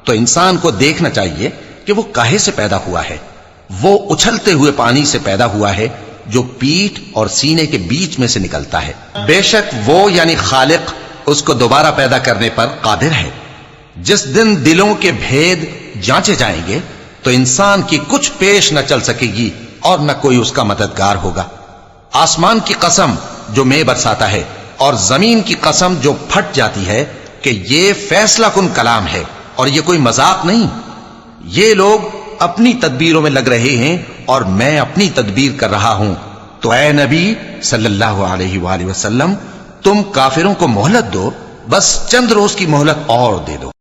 تو انسان کو دیکھنا چاہیے کہ وہ کاہے سے پیدا ہوا ہے. وہ اچھلتے ہوئے پانی سے پیدا ہوا ہے جو پیٹھ اور سینے کے بیچ میں سے نکلتا ہے. بے شک وہ یعنی خالق اس کو دوبارہ پیدا کرنے پر قادر ہے. جس دن دلوں کے بھید جانچے جائیں گے تو انسان کی کچھ پیش نہ چل سکے گی اور نہ کوئی اس کا مددگار ہوگا. آسمان کی قسم جو مے برساتا ہے اور زمین کی قسم جو پھٹ جاتی ہے کہ یہ فیصلہ کن کلام ہے اور یہ کوئی مذاق نہیں. یہ لوگ اپنی تدبیروں میں لگ رہے ہیں اور میں اپنی تدبیر کر رہا ہوں. تو اے نبی صلی اللہ علیہ وآلہ وسلم تم کافروں کو مہلت دو، بس چند روز کی مہلت اور دے دو.